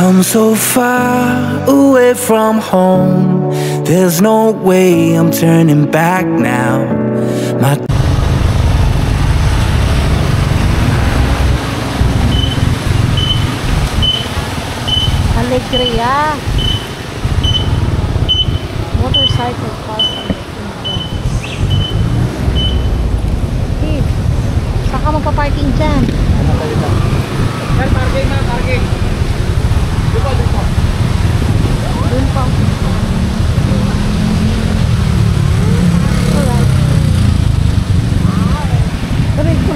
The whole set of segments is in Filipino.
I'm so far away from home. There's no way I'm turning back now. My Alegria. Motorcycle park. Hey, saka magpa-parking dyan? Parking na, parking. Doon pa. Doon pa. Alright. Aray ko.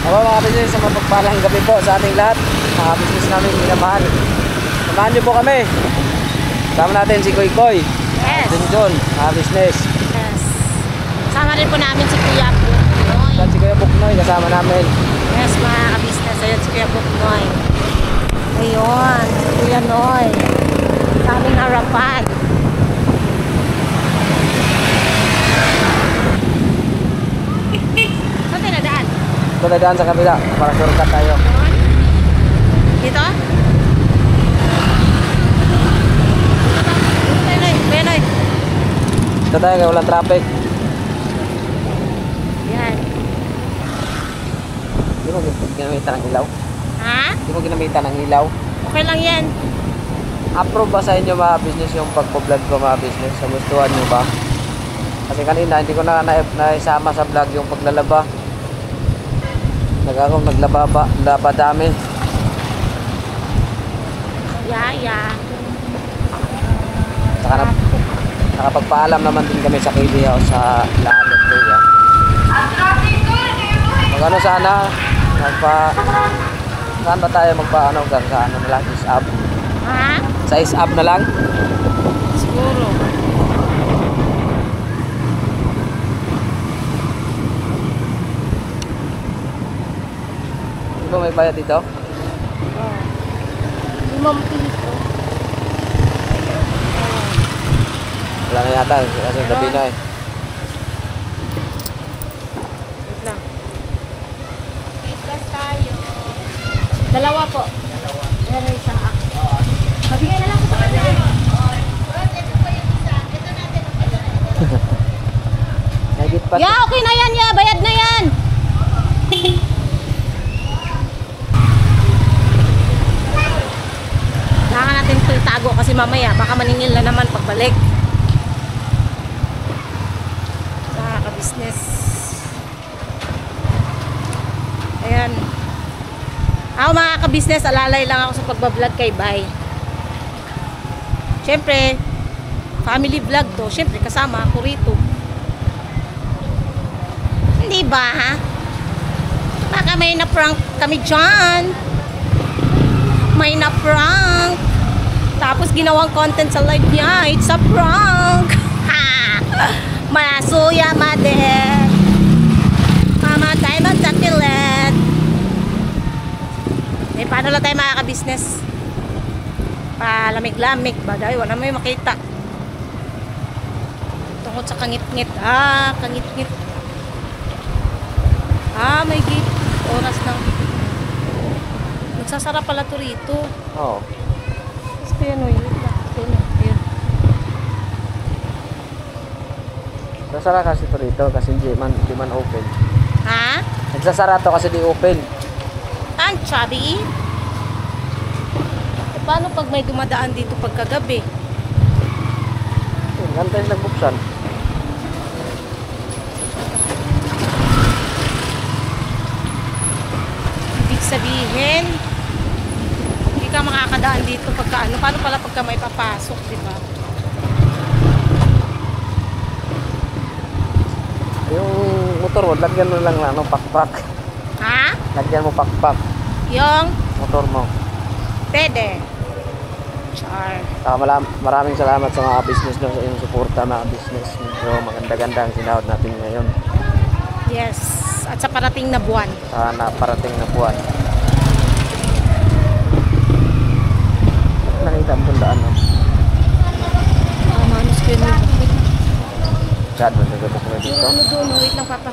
Ako mga business, sa mapagpalang gabi po sa ating lahat. Mga business namin minamahal. Samahan niyo po kami. Sama natin si Koy Koy. Yes. Junjun, mga business. Yes. Sama rin po namin si Kuya Buknoy. At si Kuya Buknoy kasama namin. Yes, mga ka-business. Ayan si Kuya Buknoy. Ayun, si Kuya Noy. Sa aming harapan. Saan tayo nadaan? Ito na daan sa kabila para shortcut tayo. Dito? Kuya Noy. Ito tayo kaya walang traffic. Yan. Hindi mo ginamitan ng ilaw? Ha? Hindi mo ginamitan ng ilaw? Okay lang yan. Approve ba sa inyo mga business yung pagpo-vlog ko mga business? Sa gustuhan nyo ba? Kasi kanina hindi ko na naisama sa vlog yung paglalaba. Naglaba dami. Yeah. Saka nakapagpaalam naman din kami sa KDO sa lahat ng kuya. Magano sana? Saan ba tayo magpaano? Sa ano na lang? Is-up? Ha? Sa is-up na lang? Siguro. Di ba may bayad dito? Oh. 5 piso. Wala na yata kasi gabi na eh. Wait lang. Dalawa po. Pero isang ako. Mabigay na lang ko sa kanya. Nagit pa. Yeah, okay na yan, yeah. Bayad na yan. Kailangan natin ito itago kasi mamaya baka maningil na naman pagbalik. Nakaka-business. Ayan. Ako mga ka-business, alalay lang ako sa pagbablog kay Bay. Siyempre, family vlog to. Siyempre, kasama ako rito. Hindi ba, ha? Baka may na-prank kami dyan. May na-prank. Tapos ginawang content sa live niya. It's a prank. Ha! Masuya, made. Mamatay, magdakilit. Eh, paano lang tayo makaka-business? Palamig-lamig ba? Dahil wala may makita. Tungkol sa kangit-ngit. Kangit-ngit. May gate. Oras na. Nagsasara pala to rito. Oo. Gusto yun, o. Ayun. Nagsasara kasi ito rito kasi di man open. Ha? Nagsasara to kasi di open. Ang chubby. E, paano pag may dumadaan dito pagkagabi? Gantay nagbuksan. Ibig sabihin, hindi ka makakadaan dito pagka ano. Paano pala pagka may papasok, di ba? Yung motor mo, lagyan mo lang ng pakpak. Ha? Lagyan mo pakpak. Yung Motor mo. pwede. Char. Maraming salamat sa mga business nyo sa inyong suporta mga business. Medyo maganda-ganda ang sinahod natin ngayon. Yes. At sa parating na buwan. Sa naparating na buwan. Nakita mo kung daan, no? Manus ko yun. Chad, magagabok na dito. Yung ano doon, wait lang papa.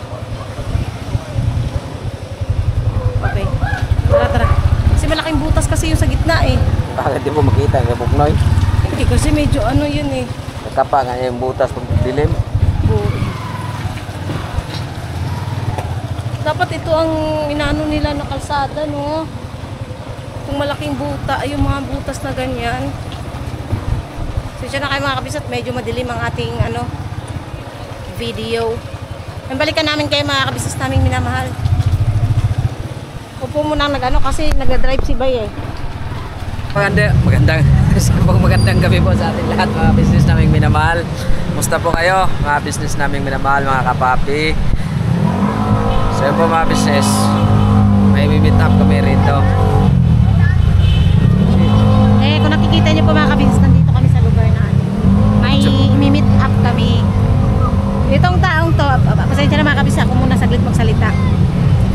gitna eh. Bakit di mo makita yung buknoy? Hindi kasi medyo ano yun eh. Nakapa nga yung butas pag dilim. Dapat ito ang inaano nila na kalsada, no? Itong malaking buta, yung mga butas na ganyan. So siya na kayo mga kabisat, medyo madilim ang ating ano, video. Balikan namin kayo mga kabisat naming minamahal. Upo mo nang nag-ano kasi nag-drive si Bay eh. Magandang gabi po sa ating lahat mga business naming minamahal. Musta po kayo mga business naming minamahal, mga kapapi. So yun po mga business, may meet up kami rito. Eh kung nakikita niyo po mga kabisnes, nandito kami sa lugar na ano, may meet up kami. Itong taong to, pasensya na mga kabisnes, ako muna saglit magsalita.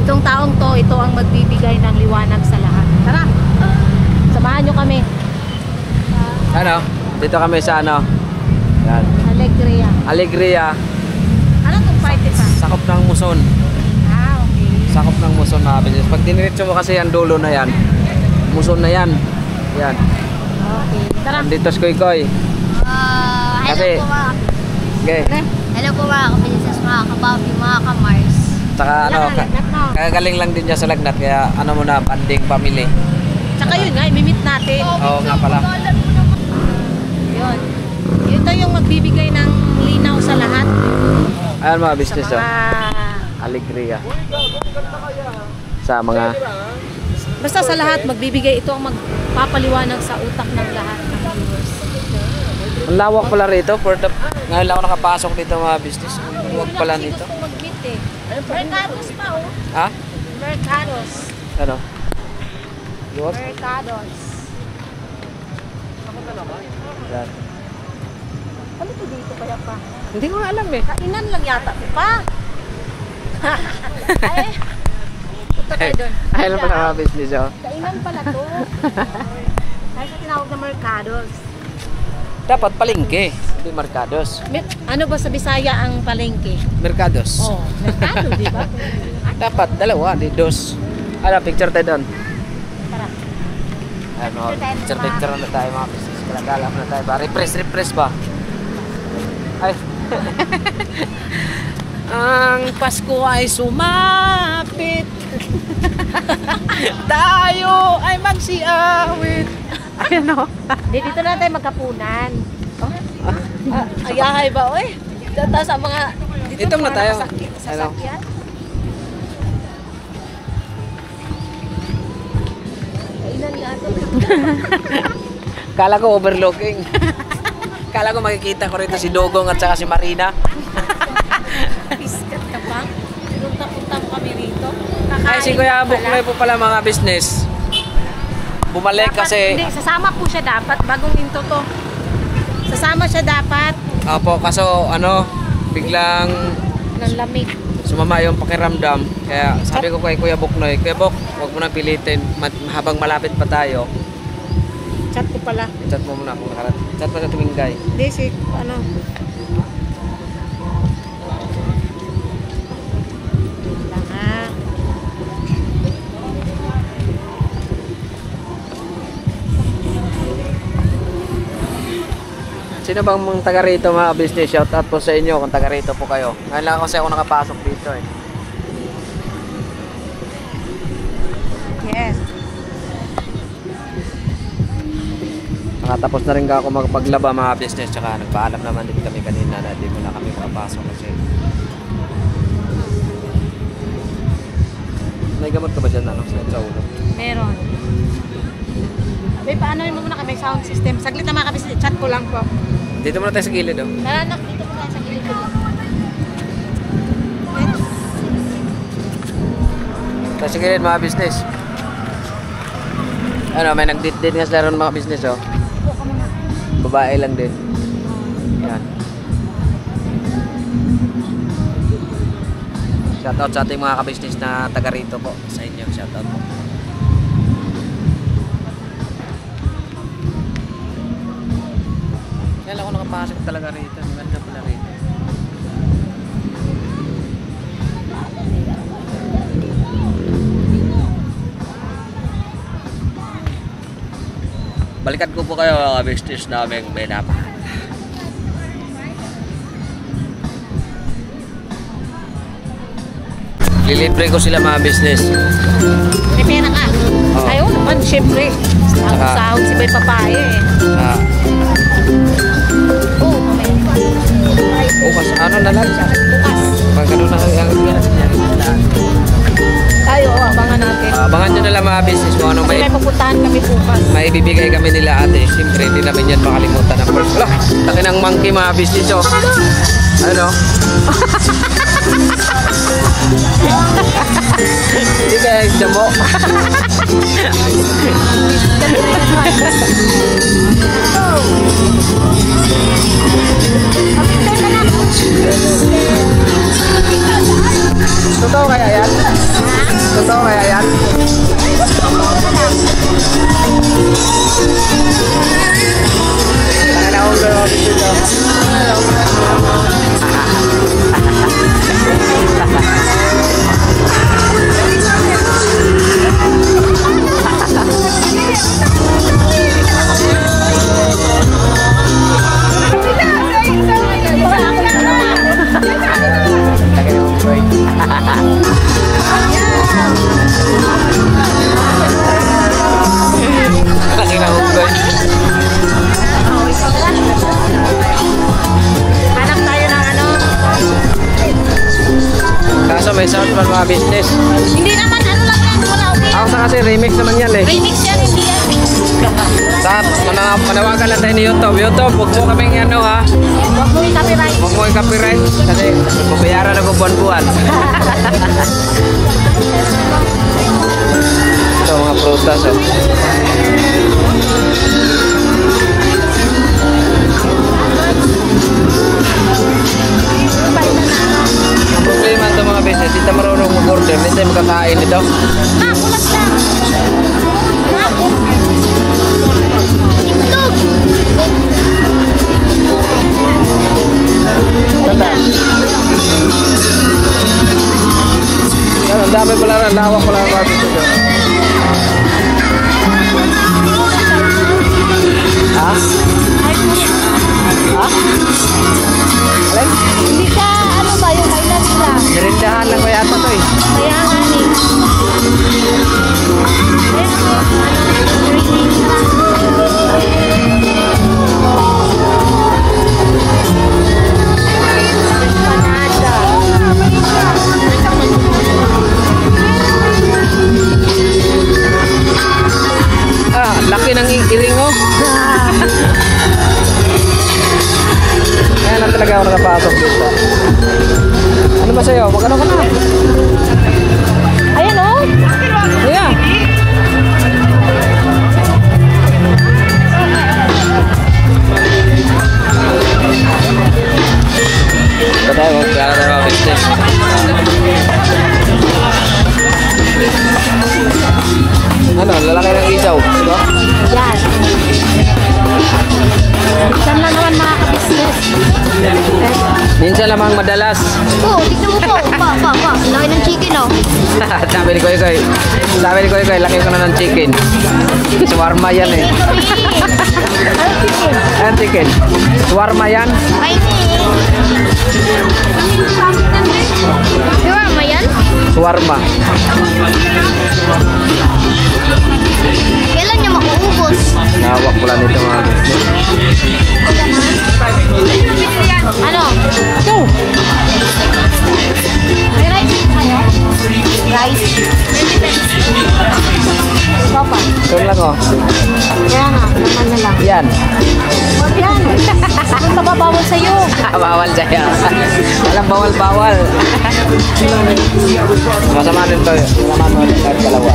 Itong taong to, ito ang magbibigay ng liwanag sa lahat. Tara, samahan nyo kami. Ano? Dito kami sa ano? Yan. Alegria. Alegria. Ano itong party pa? Sakop ng Muson. Ah, okay. Sakop ng Muson mga business. Pag diniretso mo kasi ang dulo na yan, Muson na yan. Yan. Okay, tara. Andito si Koy-Koy. Hello Kasi- po mga Okay. Hello po mga kapinsas, mga kapapi, mga kamars. Tsaka ano, kagaling lang din niya sa lagnat. Kaya ano mo na, banding family. Tsaka yun nga, imimit natin. Oo nga pala. Yun. Ito yung magbibigay ng linaw sa lahat. Ayan mga Sa business oh. mga... Alegria. Sa mga... Basta sa lahat, magbibigay ito ang magpapaliwanag sa utak ng lahat ng viewers. Ang lawak pala rito. Ngayon lang ako nakapasok dito mga business. Ang luwag pala nito. Gusto ko mag-meet eh. Mercados pa oh. Ha? Mercados. Ano? Luwag? Mercados. Yan. Ano to dito kaya pa? Hindi ko nga alam eh. Kainan lang yata ito pa. Ay, punta tayo doon. Ayun lang pala mga business oh. Kainan pala to. Kaya sa tinawag na Mercados. Dapat palengke. Hindi Mercados. Ano ba sa Bisaya ang palengke? Mercados. Oh, Mercado, di ba? Dapat dalawa. Di dos. Ano, picture tayo doon. Tara. Ano, picture na tayo mga business. Kalagalap na tayo ba? Refresh ba? Ay. Ang Pasko ay sumapit. Tayo ay magsiawit. Ayan o. Dito na tayo magkapunan. Oh? Ayahay ba, oy? Dito sa mga... Dito na tayo. Sasakyan. Kainan nga ito. Kala ko overlooking. Kala ko makikita ko rito si Dogong at saka si Marina. Piskat ka pa. Punta-punta mo kami rito. Ay, si Kuya Buknoy po pala mga business. Bumalik Dapat, kasi... Hindi, sasama po siya dapat. Bagong into to. Sasama siya dapat. Opo, kaso ano, biglang Ng lamig. sumama yung pakiramdam. Kaya sabi ko kay Kuya Buknoy, Kuya Buk, huwag mo nang pilitin habang malapit pa tayo. Chat ko pala. Chat mo muna kung nakarat. Chat mo sa tumingay. Hindi, si ano. Lang ha. Sino bang mga taga rito mga business? Shout out po sa inyo kung taga rito po kayo. Ngayon lang kasi ako nakapasok dito eh. Yes. Nakatapos na rin ako magpaglaba mga business. Tsaka nagpaalam naman din kami kanina na di mo na kami makapasok kasi. May gamot ka ba dyan ano, sa ulo? Meron. May paano mo muna kami sound system. Saglit na mga kabis, chat ko lang po. Dito muna tayo sa gilid oh. Tara anak, dito po tayo sa gilid ko. Tayo sa gilid mga business. Ano, may nag-date din nga sila ron mga business oh. Upo ka muna. Babae lang din. Yan. Shoutout sa ating mga ka-business na taga rito po. Sa inyo, shoutout po. Kaya ako nakapasok talaga rito. Maganda pala rito. Balikan ko po kayo mga business namin minamahal. Lilibre ko sila mga business. May pera ka. Oo. Ayaw naman, syempre. Saka- Sahod si Bay Papaya eh. Oo, mamaya. Bukas, ano na lang? Bukas. Pag ano na Tayo, abangan natin. abangan nyo na lang mga business kung ano Kasi may pupuntahan kami bukas. may bibigay kami nila ate. Siyempre, hindi namin yan makalimutan ng first. Wala, laki ng monkey mga business oh. Ano? Hindi kaya yung damo. Totoo kaya yan? Totoo kaya yan? Nakala ko kayo dito. Laki na hukay. Hanap tayo ng ano. Kaso may sound pa mga business. Hindi naman, ano lang yan. Wala, okay. Ako sa kasi remix naman yan eh. Remix yan, hindi yan. Sa manawagan lang tayo ni YouTube. YouTube, huwag mo kaming ano ha. Huwag mo yung copyright. Huwag mo yung copyright. Kasi mabayaran ako buwan-buwan. Ito mga prutas oh. Ang problema ito mga business, hindi tayo marunong mag-order, hindi tayo makakain ito. Ah, kulas lang. Ah, itlog. Tanda. Yan, ang dami pala rin, lawak pala rin mga business. Ha? Ha? Alin? Hindi ka, ano ba, yung kailan nila. Merindahan lang ko yata to eh. Kaya nga ni. Ah, laki ng iring oh. Kaya lang talaga ako nakapasok dito. Ano ba sa'yo? Magkano ka na? Ayan oh. Yeah. Ito tayo, magkala tayo mga business. Ano, lalaki ng isaw. Diba? Yan. Saan lang naman mga ka-business? Minsan lamang madalas. Oo, tignan mo po. Pa. Laki ng chicken, oh. Sabi ni Koy Koy. Sabi ni Koy Koy, laki ko na ng chicken. Shawarma yan eh. Ayan chicken. Shawarma yan. Ay, Sure, ma yan? Shawarma. Kailan niya makuubos? Nawak pala nito mga Ano? Two. May rice kayo? Rice. Papa. ito lang oh. Kaya nga, naman na lang. Yan. Huwag yan. Ang mababawal sa'yo. Bawal sa'yo. Walang bawal-bawal. Masama din to. Masama mo din kahit kalawa.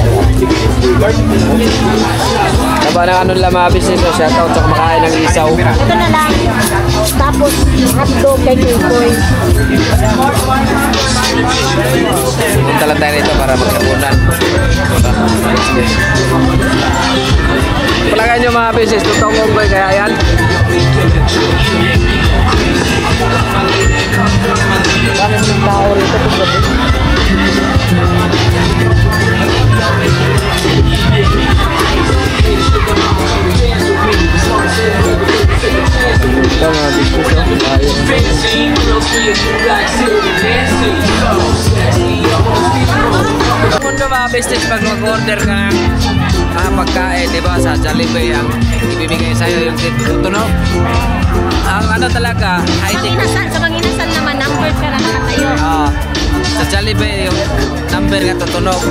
Diba na ano lang mga business ko, shoutout sa kumakain ng isaw. Ito na lang. Tapos, hotdog kay Kukoy. Punta lang tayo nito para magkapunan. Palagay nyo mga business, tutong unggoy kaya yan. Dami ng tao rito. pagkain, di ba? Sa Jollibee, ang ibibigay sa'yo yung tutunog. Ang ano talaga, high-tech. Sa Manginasal naman, number ka na nakatayo. Sa Jollibee, yung number nga tutunog.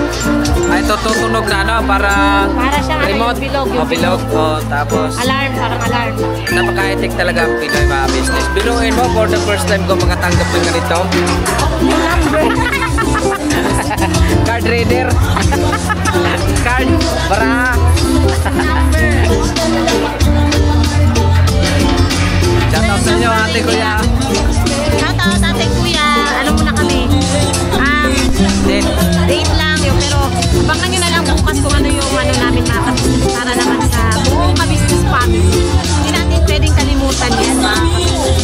Ay, tutunog na ano, para siyang remote. Bilog. Bilog. Tapos, Alarm, parang alarm. napaka-high-tech talaga ang Pinoy mga business. Binuin mo, for the first time ko makatanggap ng ganito. Yung number. Card reader. Card. Para. Shoutout sa inyo, ate kuya. Shoutout, ate kuya. Ano muna kami? Date lang yun. Pero abangan nyo na lang bukas kung ano yung ano namin mga kabisnes. Para naman sa buong kabisnes family. Hindi natin pwedeng kalimutan yan mga kabisnes.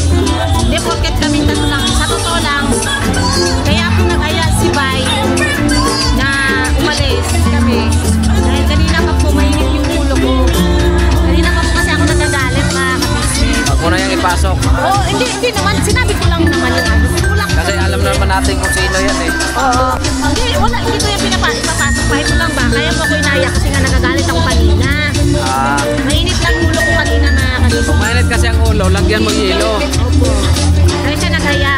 Hindi porket kami tatlo lang. Sa totoo lang, kaya ako nag-aya si Bay na umalis kami. Dahil kanina pa po mainit yung ulo ko. Kanina pa po kasi ako nagagalit mga kabisnes. Huwag mo na yung ipasok. Oh, hindi naman. Sinabi ko lang naman yung ano. Kasi alam naman natin kung sino yan eh. Oo. Hindi ko yung ipapasok. Kahit mo lang ba? Kaya mo ako inaya kasi nga nagagalit ako kanina. Mainit lang ulo ko kanina mga kabisnes. Kung mainit kasi ang ulo, lagyan mo yelo. Opo. Kaya siya nagaya.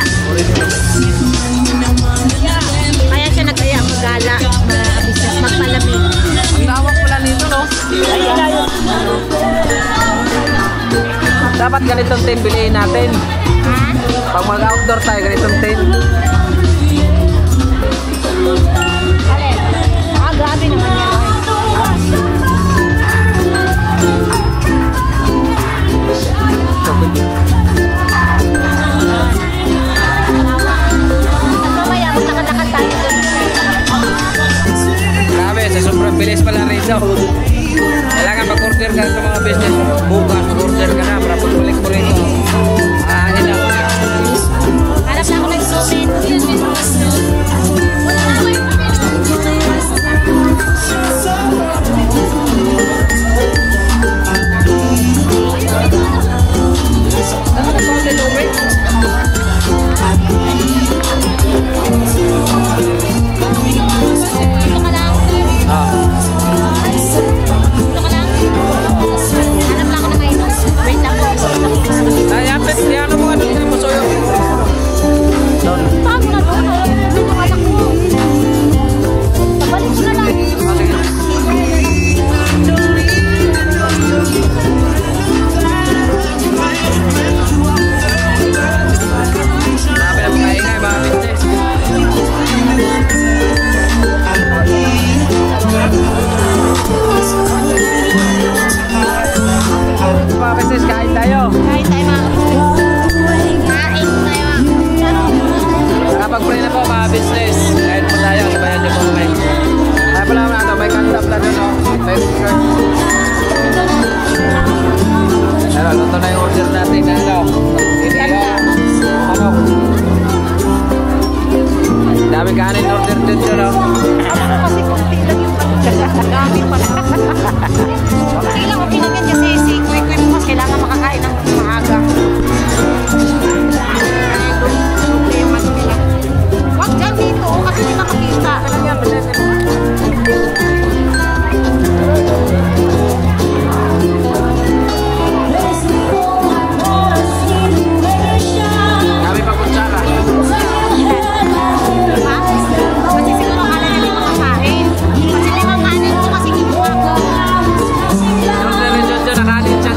Kaya siya nagaya magala mga kabisnes. Magpalamig. Ang lawak pala nito, no? Dapat ganitong tin bilihin natin. Pag mag-outdoor tayo, ganitong tin. Grabe naman yan. Mamaya, maglakan-lakan tayo doon. Grabe, sa sobrang bilis pala rito. Kailangan mag-order ka sa mga business. Bukas, mag-order ka na para pagbalik mo rito. Hanap na ako nag-comment. Dami kanin order dito, no? Ako kasi kunti lang yung dami pa. Kunti lang, okay naman kasi si Kuy mo mas kailangan makakain ng maaga. Problema nila. Wag dyan dito kasi hindi makakita. Dami pa kutsara. Kasi siguro kala na hindi makakain. Kasi limang kanin ko kasi kinuha ko. Order rin dyan, nakanin siya.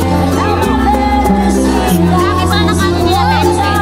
Lagi pala na kanin nila, Benson.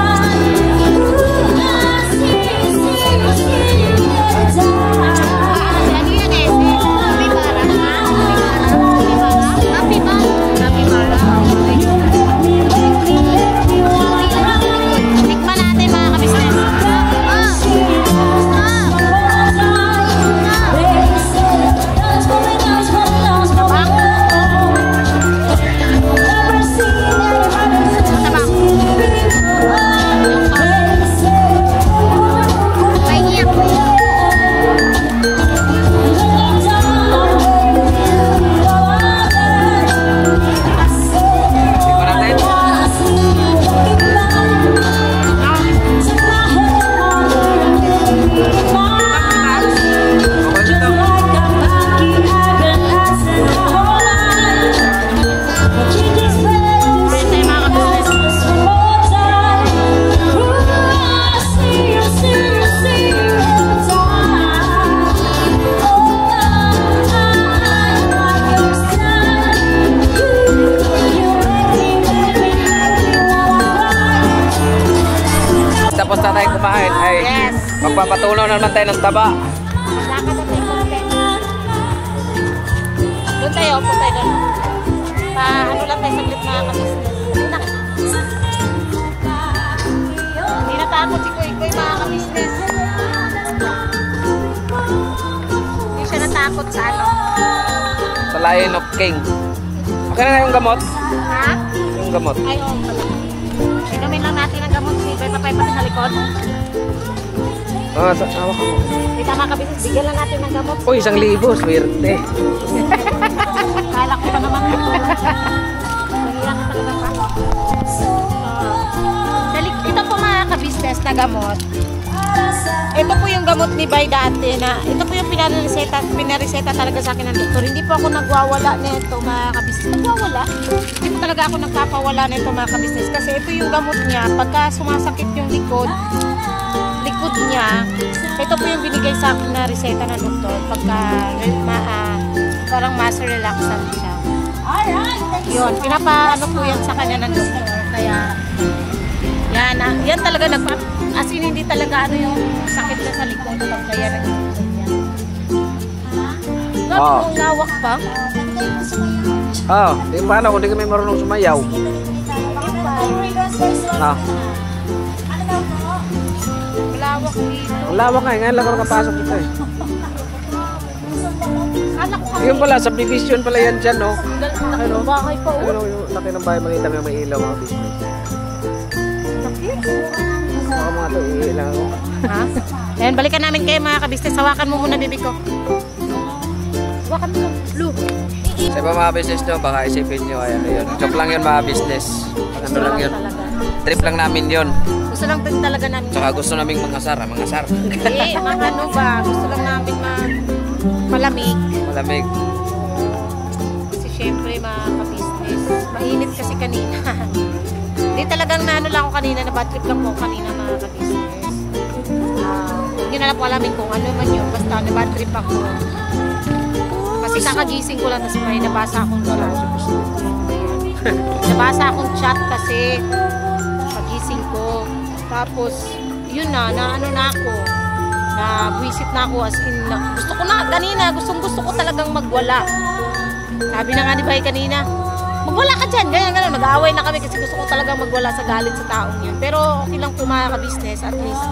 Magpapatunaw na naman tayo ng taba. Lakad na tayo konti. Doon tayo, upo tayo doon. Ano lang tayo saglit mga kabisnes. Hindi natakot si Kuy Kuy mga kabisnes. Hindi siya natakot sa ano. Sa Lion of King. Okay na yung gamot? Ha? Yung gamot. Ay, oo. Inumin lang natin ang gamot si Kuy Papay pati sa likod. Sa hawak ko. Hindi tama kabisnes. Bigyan lang natin ng gamot. Uy, 1,000. Swerte. Kala ko pa naman ito. Nahilang ka talaga pa. Ito po mga kabisnes na gamot. Ito po yung gamot ni Bay dati na ito po yung pinareseta talaga sa akin ng doktor. Hindi po ako nagwawala nito mga kabisnes. Nagwawala? Hindi po talaga ako nagpapawala nito mga kabisnes. Kasi ito yung gamot niya. Pagka sumasakit yung likod niya, ito po yung binigay sa akin na reseta ng doktor. Pagka parang muscle relaxant siya. Yun, pinapaano po yan sa kanya ng doktor. Kaya, yan talaga as in hindi talaga ano yung sakit na sa likod. Kaya nag-ganyan. Ang lawak pa. Di paano kung di kami marunong sumayaw. Malawak dito. Ang lawak nga, ngayon lang ako nakapasok dito eh. Anak ko. Yung pala, subdivision pala yan dyan, no? Ano? Bahay pa oh. Ano yung laki ng bahay, makita mo yung may ilaw, mga business. Baka mga ito, iilang ako. Ha? Ayan, balikan namin kayo mga kabisnes. Hawakan mo muna bibig ko. Hawakan mo. Blue. Sa iba mga business nyo, baka isipin nyo, ayan, yun. Joke lang yun mga business. Ano lang yun. Trip lang namin yun. Gusto lang din talaga namin. Tsaka gusto namin mangasar. Hindi, mga ano ba? Gusto lang namin malamig. Malamig. Kasi syempre mga ka-business. Mainit kasi kanina. Hindi talagang naano lang ako kanina. Na bad trip lang po kanina mga ka-business. Hindi na lang po alamin kung ano man yun. Basta na bad trip ako. Kasi kakagising ko lang. Tapos may nabasa akong chat. Nabasa akong chat kasi pagising ko. Tapos, yun na ano na ako. Na buwisit na ako as in. Gusto ko na, kanina, gusto ko talagang magwala. Sabi na nga ni Bay kanina, magwala ka dyan, ganyan. Mag-aaway na kami kasi gusto ko talagang magwala sa galit sa taong yan. Pero okay lang po mga ka-business, at least.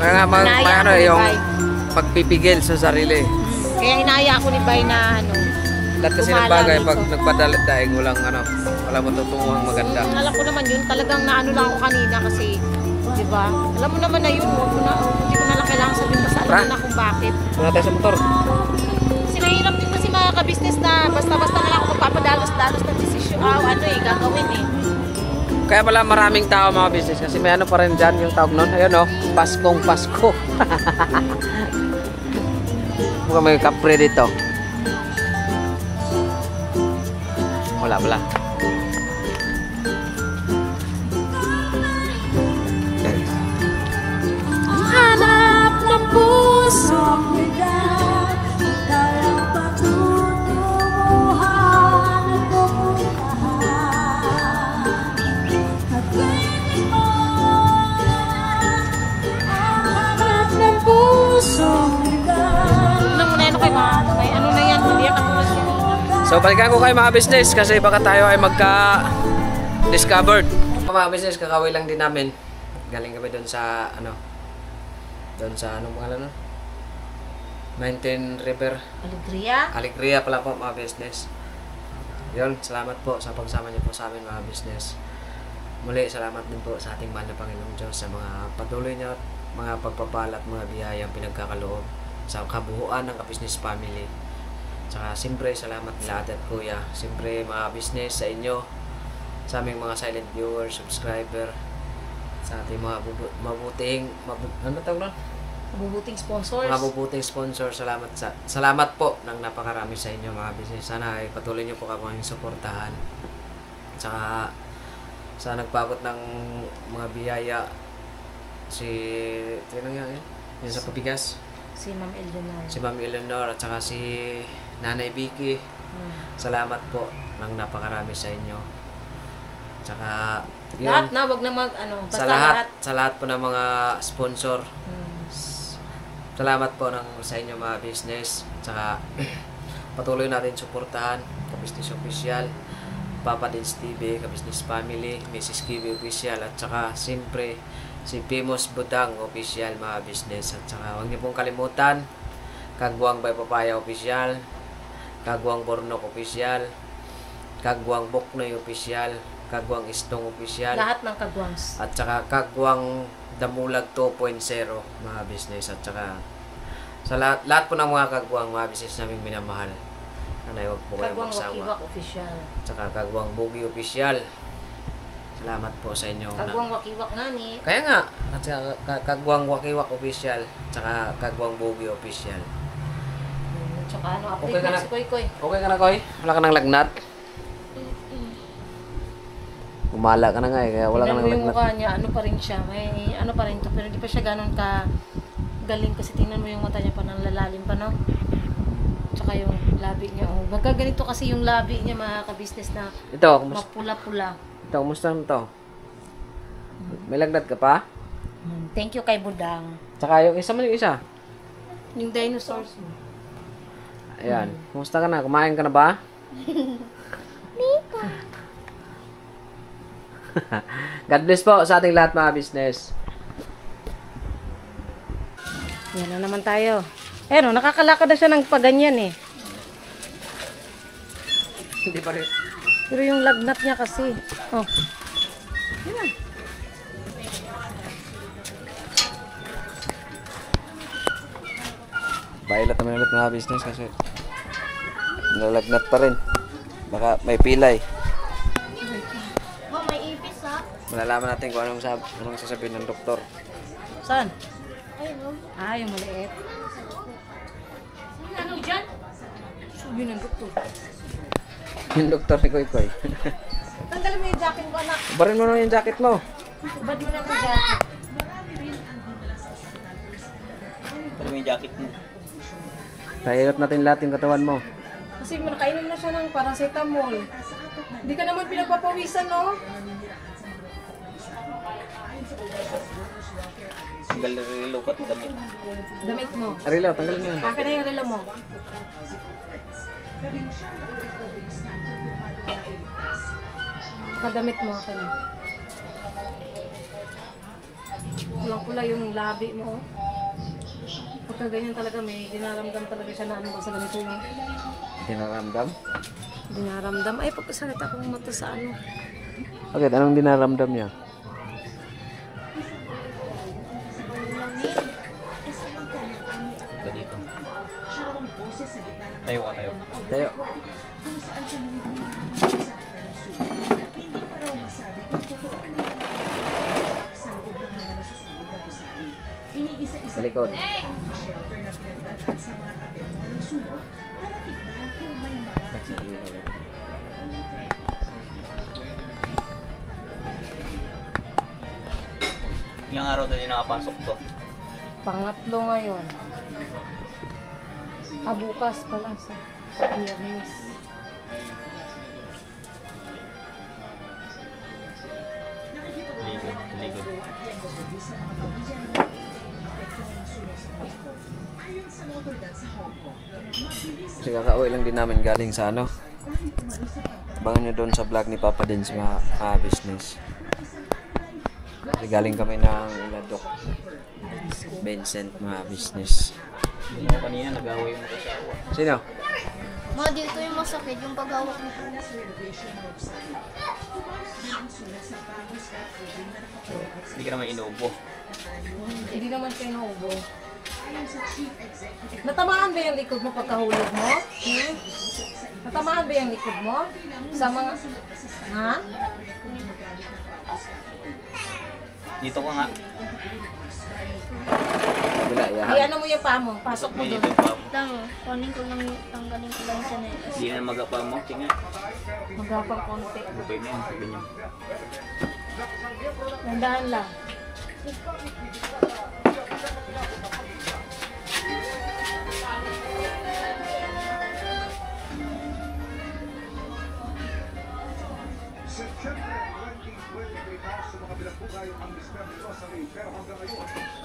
Ano yung pagpipigil sa sarili. Kaya inaya ako ni Bay na ano. Lahat kasi ng bagay, pag nagpadalit daing, walang matutunguhang maganda. Alam ko naman yun, talagang naano lang ako kanina kasi, di ba? Alam mo naman na yun, hindi ko na lang kailangan sabihin basta alam mo na kung bakit. Muna tayo sa motor. Kasi mahirap din kasi mga ka-business na basta-basta na lang ako magpapadalos-dalos ng desisyon. Gagawin eh. Kaya pala maraming tao mga business kasi may ano pa rin dyan yung tawag nun. Ayun o, Paskong Pasko. Mukhang may kapre dito. Wala. Hanap ng pusong bigat, dalang patutunguhan at pupuntahan. At pwede mo hanap ng pusong bigat. Ano muna ano kayo mga, may ano na yan, hindi yan katulad yan. So balikan ko kayo mga business kasi baka tayo ay magka-discovered. Mga business, kakaway lang din namin. Galing kami doon sa anong pangalan no? Mountain River. Alegria pala po mga business. Yun, salamat po sa pagsama niyo po sa amin mga business. Muli, salamat din po sa ating mahal na Panginoong Diyos sa mga patuloy niya at mga pagpapala at mga biyayang pinagkakaloob sa kabuuan ng ka-business family. Tsaka siyempre salamat nila ate at kuya. Siyempre mga business sa inyo, sa aming mga silent viewers, subscriber, sa ating mga mabuting sponsors. Mga mabuting sponsor. Salamat po ng napakarami sa inyo mga business. Sana ay patuloy niyo po kaming suportahan. Tsaka sa nagpaabot ng mga biyaya tinong yan yung sa pabigas. Si Ma'am Eleanor at saka si Nanay Vicky. Salamat po ng napakarami sa inyo. Tsaka lahat na, wag na basta sa lahat po ng mga sponsor. Salamat po sa inyo mga business. Tsaka patuloy natin suportahan Ka-Business Official, Papa Dins TV, Ka-Business Family, Mrs. Kiwi Official, at saka siyempre si Pimos Budang Official mga business. At saka huwag niyo pong kalimutan Kagwang by Papaya Official, Kagwang Bornok Official, Kagwang Boknoy Official, Kagwang Istong Official, Lahat ng kagwangs. at saka Kagwang Damulag 2.0 mga business. At saka sa lahat po ng mga kagwang mga business naming minamahal, nanay, huwag po kayong Kagwang magsawa. Wakiwak Official. At saka Kagwang Bugi Official, salamat po sa inyo. Kagwang Wakiwak nga ni. Kaya nga, at saka Kagwang Wakiwak Official, at saka Kagwang Bugi Official. Tsaka ano, update Okay ka na na? si Koy Koy. Okay ka na, Koy? Wala ka ng lagnat? Gumala ka na nga eh, kaya wala ka Tingnan ng mo yung lagnat. mukha niya, ano pa rin siya. May ano pa rin to, pero hindi pa siya ganun ka galing kasi tingnan mo yung mata niya pa nang lalalim pa, no? Tsaka yung labi niya. Oh. Magkaganito kasi yung labi niya mga ka-business na Ito, kumusta? mapula-pula. Ito, kumusta na to? May lagnat ka pa? Thank you kay Budang. Tsaka yung isa mo yung isa. Yung dinosaurs mo. Ayan. Kumusta ka na? Kumain ka na ba? God bless po sa ating lahat mga business. Yan na naman tayo. Eh no, nakakalakad na siya ng paganyan eh. Hindi pa rin. Pero yung lagnat niya kasi. Oh. Yan. Bailat naman ulit mga business kasi nalagnat pa rin. Baka may pilay. Oh, may ipis ha? Malalaman natin kung anong sasabihin ng doktor. Saan? Ay, no. Ah, yung maliit. Ano dyan? So, yun ang doktor. Yung doktor ni Koy Koy. Tanggalin mo yung jacket ko, anak. Barin mo na yung jacket mo. Bad mo na yung jacket. Ano yung jacket mo? Kahilap natin lahat yung katawan mo. Kasi nakainom na siya ng paracetamol. Hindi ka naman pinagpapawisan, no? Tanggal na rin lukat damit. Damit mo. Arilaw, tanggalin mo yan. Akin na yung relo mo. Kadamit mo akin. Pulang-pula yung labi mo. Pagka ganyan talaga, may dinaramdam talaga siya na ano ba sa ganito yung Dinaramdam? dinaramdam. Ay, pagkasakit akong mata sa ano. Bakit? Anong dinaramdam niya? Ito dito. Tayo ka tayo. Tayo. Sa likod. Ilang araw na din nakapasok to. Pangatlo ngayon. Bukas pala sa Biyernes. Likod. Kasi kakauwi lang din namin galing sa ano. Abangan nyo doon sa vlog ni Papa Dins mga business. Kasi galing kami ng Iladok, Vincent mga business. Hindi mo kanina nag-away mo kasawa. Sino? Ma, dito yung masakit, yung paghawak nito. Hindi ka naman inubo. Hindi naman siya inuubo. Natamaan ba yung likod mo pagkahulog mo? Hmm? Natamaan ba yung likod mo? Sa mga... Ha? Dito ka nga. Wala yan. Ay, ano mo yung paa mo? Pasok mo May doon. dito yung paa mo. Tama, kunin ko lang, tanggalin ko lang siya na ito. Hindi na magapa mo. Tingnan. Magapang konti. Gupay na yun. Sabi niyo. Nandahan lang.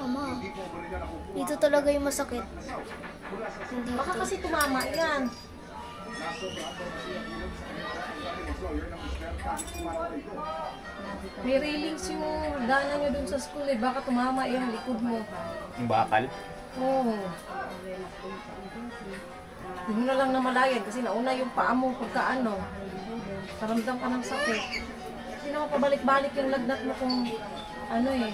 Ama, dito talaga yung masakit. Hindi Baka kasi tumama yan. May railings yung daanan nyo dun sa school eh. Baka tumama yung likod mo. Yung bakal. Oo. Hindi mo na lang namalayan kasi nauna yung paa mo pagkaano. Karamdam ka ng sakit. Hindi naman pabalik-balik yung lagnat mo kung ano eh.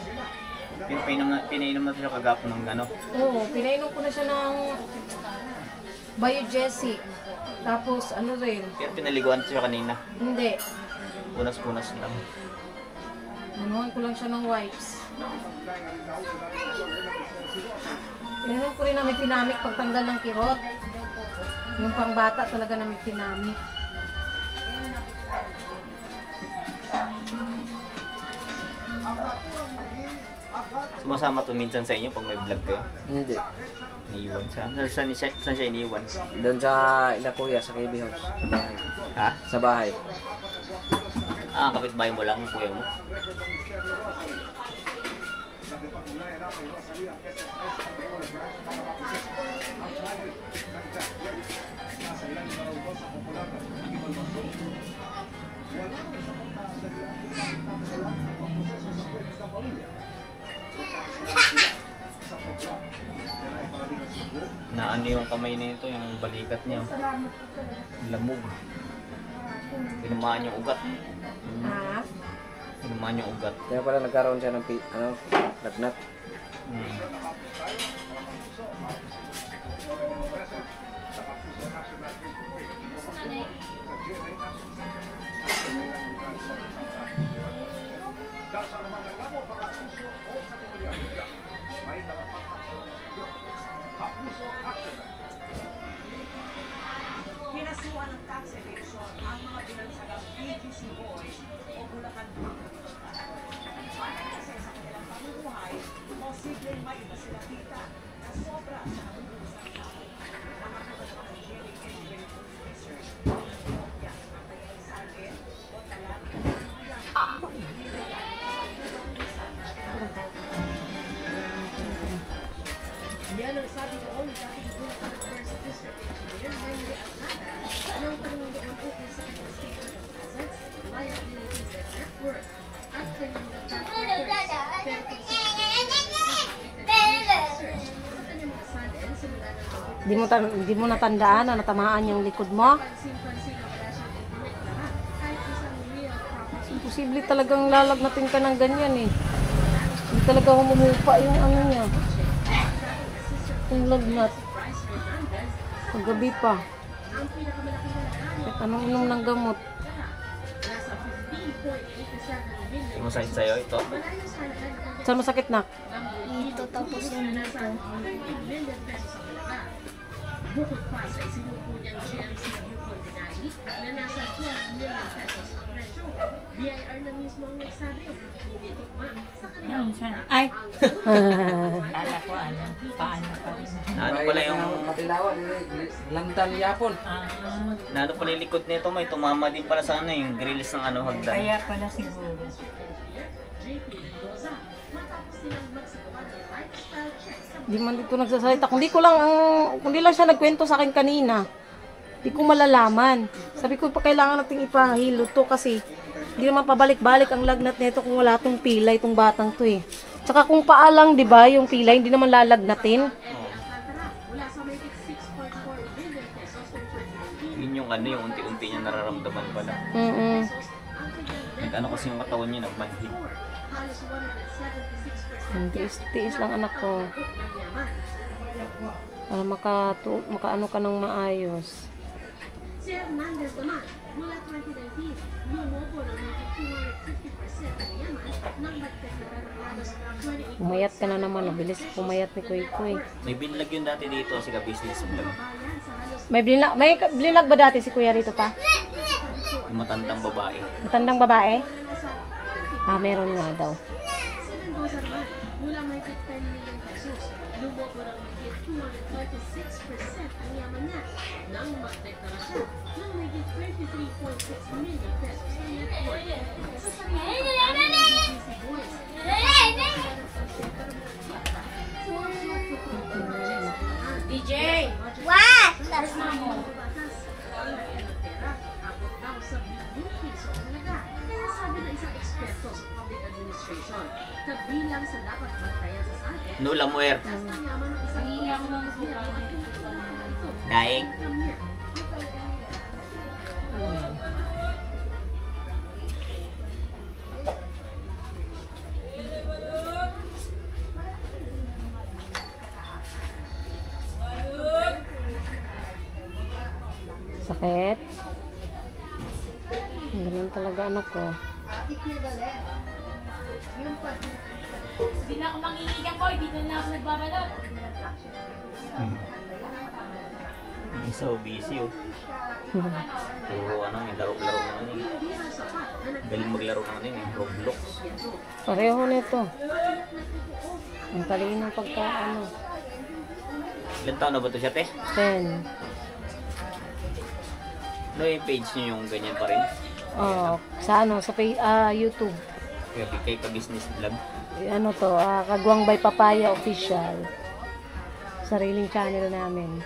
Pinainom na siya kagapon ng gano. Oo, pinainom ko na siya ng Biogesic. Tapos ano rin, Pero pinaliguan siya kanina. hindi. Punas-punas lang. Nanuhan ko lang siya ng wipes. Pinainom ko rin na may pinamik pagtanggal ng kirot. Yung pangbata talaga na may pinamik. Sumasama to minsan sa inyo pag may vlog kayo. Hindi. Iniiwan siya. Saan siya iniiwan? Doon sa ina kuya, sa KB House. Sa bahay. Ha? Sa bahay. Ah, kapitbahay mo lang, kuya mo. Na ano yung kamay nito, yung balikat niya. Lamog. Pinumaan yung ugat. Ha? Pinumaan yung ugat. Kaya pala nagkaroon siya ng lagnat. Pinasuan ng tax evasion ang mga binansagang PGC boys o Bulacan Bankers. Para kasi sa kanilang pamumuhay, posibleng may iba sila kita na sobra sa nabubusan tao. Ang mga engineering engineering professors, yan, ang sargen o talaga yan ang sabi noon dating Bulacan First District Engineer Henry Alcada ng Panginoon ukol sa kanyang statement of assets, liabilities, and net worth at kanyang nagtatrackers pero kung sa search sa kanyang mga sudden simula ng Di mo natandaan na natamaan yung likod mo? pansin-pansin na wala siyang implement lahat kahit isang real property. Imposible talagang lalagnatin ka ng ganyan eh. Hindi talaga humumupa yung ano niya. Yung lagnat. Paggabi pa. Kahit anong inom ng gamot. Nasa 15.87 million. Sumasakit sa'yo ito. Saan masakit na? Dito tapos yung dito. 30 million pesos ang halaga. Bukod pa sa isinuko niyang GMC Yukon Denali na nasa 12 million pesos ang presyo. BIR na mismo ang nagsabi, hindi tukma sa kanilang Ay! Kala ko paano pa rin. Ano pala yung matilawan, langtan yapon. Ano pala yung likod nito, may tumama din pala sa ano yung grills ng ano hagdan. Kaya pala siguro. Di man dito nagsasalita. Kundi lang siya nagkwento sa akin kanina. Di ko malalaman. Sabi ko pa kailangan nating ipahilo to kasi di naman pabalik-balik ang lagnat nito kung wala tong pilay itong batang to eh. Tsaka kung paalang, di ba, yung pilay hindi naman lalagnatin. Yun yung ano, yung unti-unti niya nararamdaman pala. Ano kasi yung katawan niya nagmanhid. Tiis lang anak ko. Para makaano ka ng maayos. Si Hernandez naman, mula 2019, lumobo ng 250% ng yaman nang magdeklara ng halos 28% Pumayat ka na naman. Mabilis pumayat ni Kuy Kuy. May binlag yun dati dito si ka-business vlog. May blinag ba dati si Kuya rito pa? Yung matandang babae. Matandang babae? Meron nga daw. mula mahigit 10 million pesos. Lumobo ng mahigit 236% ang yaman niya nang magdeklara siya ng mahigit 23.6 million pesos ang net worth. Sa sarili ng GC Boy, Nula muer. Daig. Sakit. Ganun talaga anak ko. Hindi na ako mangingigang ko, dito na ako nagbabalot. Isa busy oh. Puro ano, may laro-laro naman eh. Galing maglaro naman eh, Roblox. Pareho nito. Ang talino ng pagkaano. Ilan taon na ba ito siya, te? 10. Ano yung page niyo yung ganyan pa rin? Oh, sa ano, sa YouTube. Kay ka-business vlog. Ano to, Kagwang by Papaya Official. Sariling channel namin.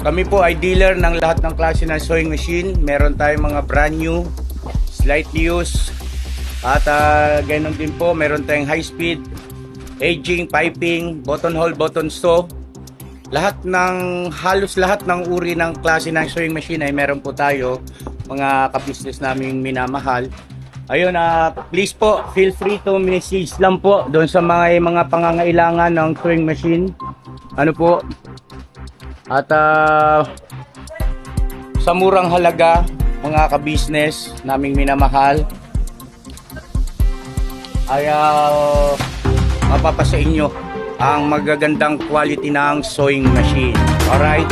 Kami po ay dealer ng lahat ng klase ng sewing machine. Meron tayong mga brand new, slightly used, at ganoon din po meron tayong high speed, aging, piping, button hole, button sew. Halos lahat ng uri ng klase ng sewing machine ay meron po tayo, mga ka-business naming minamahal. Ayun, please po, feel free to message lang po doon sa mga pangangailangan ng sewing machine. Ano po? At sa murang halaga, mga ka-business naming minamahal, ay mapapasa inyo ang magagandang quality ng sewing machine. Alright?